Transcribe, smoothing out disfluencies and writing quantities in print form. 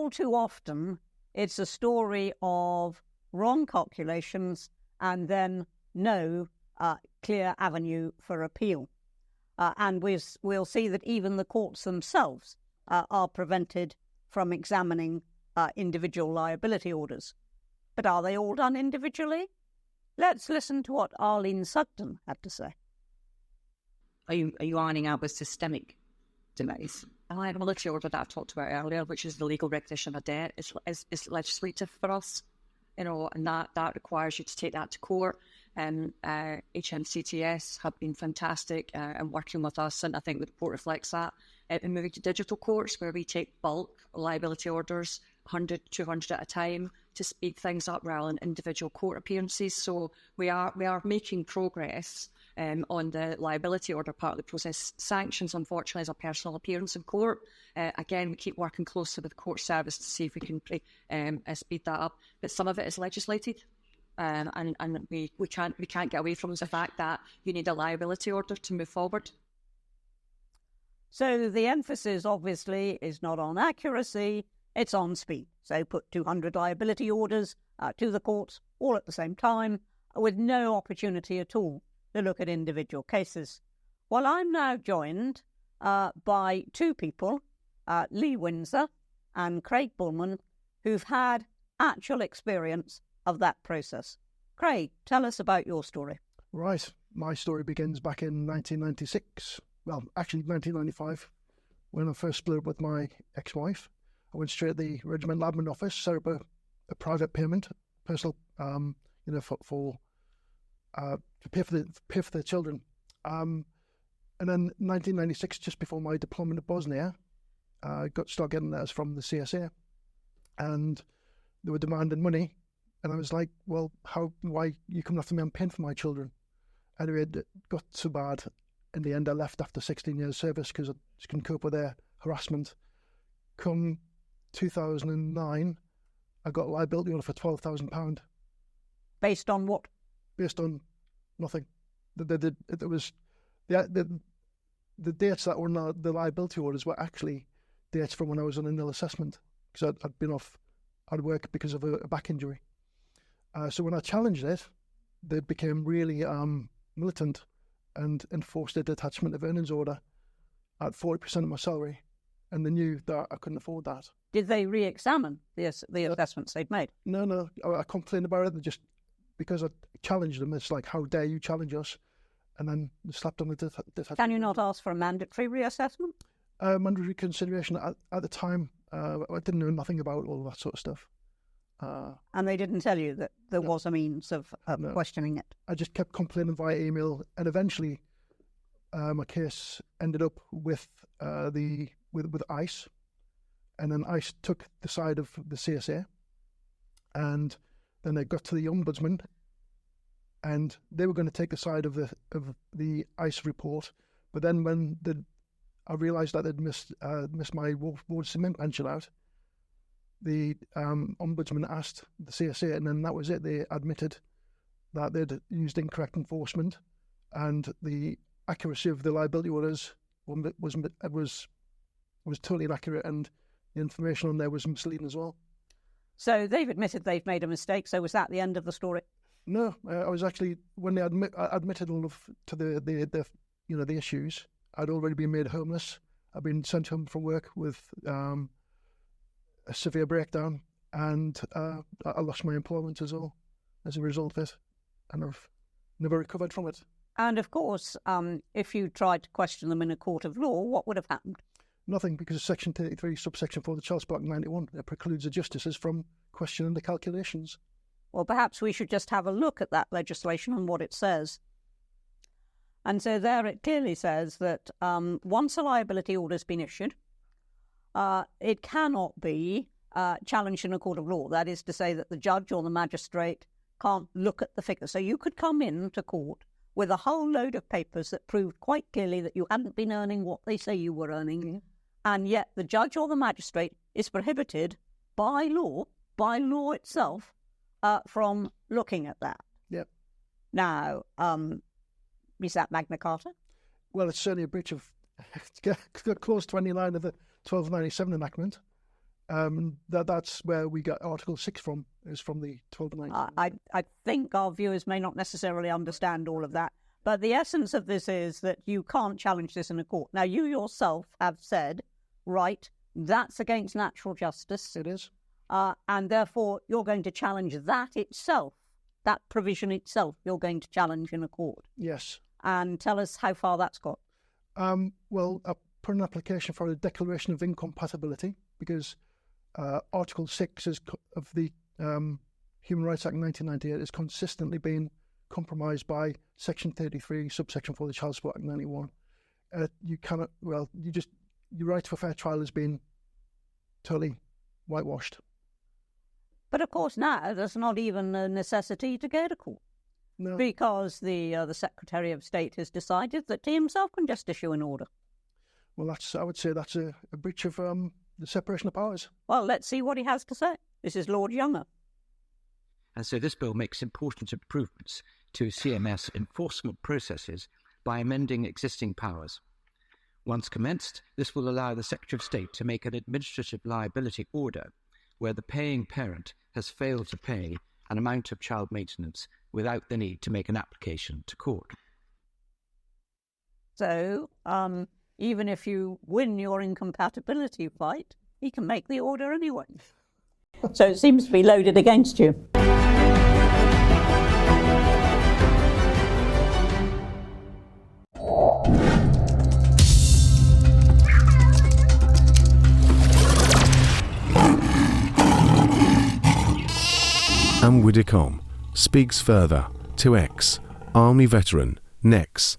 all too often, it's a story of wrong calculations and then no clear avenue for appeal. And we'll see that even the courts themselves are prevented from examining individual liability orders. But are they all done individually? Let's listen to what Arlene Sugden had to say. Are you ironing out with systemic delays? The liability order that I talked about earlier, which is the legal recognition of a debt, is legislative for us, and that requires you to take that to court. And HMCTS have been fantastic in working with us, and I think the report reflects that. In moving to digital courts, where we take bulk liability orders, 100, 200 at a time, to speed things up rather than individual court appearances. So we are making progress on the liability order part of the process. Sanctions, unfortunately, is a personal appearance in court. Again, we keep working closely with the court service to see if we can speed that up. But some of it is legislated. And we can't get away from the fact that you need a liability order to move forward. So the emphasis obviously is not on accuracy, it's on speed. So put 200 liability orders to the courts all at the same time with no opportunity at all to look at individual cases. Well, I'm now joined by two people, Lee Windsor and Craig Bullman, who've had actual experience of that process. Craig, tell us about your story. Right. My story begins back in 1996. Well, actually 1995, when I first split up with my ex-wife. I went straight to the regimental admin office, set up a private payment, personal, to pay for the children. And then 1996, just before my deployment to Bosnia, I started getting letters from the CSA, and they were demanding money. And I was like, well, why you coming after me? I'm paying for my children. Anyway, it got so bad. In the end, I left after 16 years service because I just couldn't cope with their harassment. Come 2009, I got a liability order for £12,000. Based on what? Based on nothing. The dates that were in the liability orders were actually dates from when I was on a nil assessment, because I'd been off out of work because of a back injury. So when I challenged it, they became really militant and enforced a detachment of earnings order at 40% of my salary, and they knew that I couldn't afford that. Did they re-examine the assessments they'd made? No. I complained about it. They just, because I challenged them, it's like, how dare you challenge us? And then they slapped on the detachment. Can you not ask for a mandatory reassessment? Mandatory consideration. At the time, I didn't know nothing about all that sort of stuff. And they didn't tell you that there was a means of questioning it? I just kept complaining via email, and eventually my case ended up with ICE, and then ICE took the side of the CSA, and then they got to the Ombudsman, and they were going to take the side of the ICE report, but then when I realised that they'd missed my ward cement pension out, the Ombudsman asked the CSA, and then that was it. They admitted that they'd used incorrect enforcement, and the accuracy of the liability orders was totally inaccurate, and the information on there was misleading as well. So they've admitted they've made a mistake. So was that the end of the story? No, I was actually, when they admitted all to the issues, I'd already been made homeless. I'd been sent home from work with a severe breakdown, and I lost my employment as well as a result of it, and I've never recovered from it. And of course, if you tried to question them in a court of law, what would have happened? Nothing, because Section 33, subsection 4 of the Child Support Act 91 precludes the justices from questioning the calculations. Well, perhaps we should just have a look at that legislation and what it says. And so there it clearly says that once a liability order has been issued, it cannot be challenged in a court of law. That is to say that the judge or the magistrate can't look at the figures. So you could come into court with a whole load of papers that proved quite clearly that you hadn't been earning what they say you were earning, and yet the judge or the magistrate is prohibited by law itself, from looking at that. Yep. Now, is that Magna Carta? Well, it's certainly a breach of Clause 29 of the 1297 enactment. That's where we get Article 6 from, is from the 12 to 19. I think our viewers may not necessarily understand all of that, but the essence of this is that you can't challenge this in a court. Now, you yourself have said, right, that's against natural justice. It is. And therefore, you're going to challenge that itself, that provision itself, you're going to challenge in a court. Yes. And tell us how far that's got. Well, I put an application for a declaration of incompatibility because Article 6 of the Human Rights Act 1998 has consistently been compromised by Section 33, subsection 4 of the Child Support Act 91. You cannot, well, your right to a fair trial has been totally whitewashed. But of course now there's not even a necessity to go to court. No. Because the Secretary of State has decided that he himself can just issue an order. Well, I would say that's a breach of the separation of powers. Well, let's see what he has to say. This is Lord Younger. And so this bill makes important improvements to CMS enforcement processes by amending existing powers. Once commenced, this will allow the Secretary of State to make an administrative liability order where the paying parent has failed to pay an amount of child maintenance without the need to make an application to court. So, even if you win your incompatibility fight, he can make the order anyway. So it seems to be loaded against you. And Widdicombe speaks further to ex-Army veteran Nex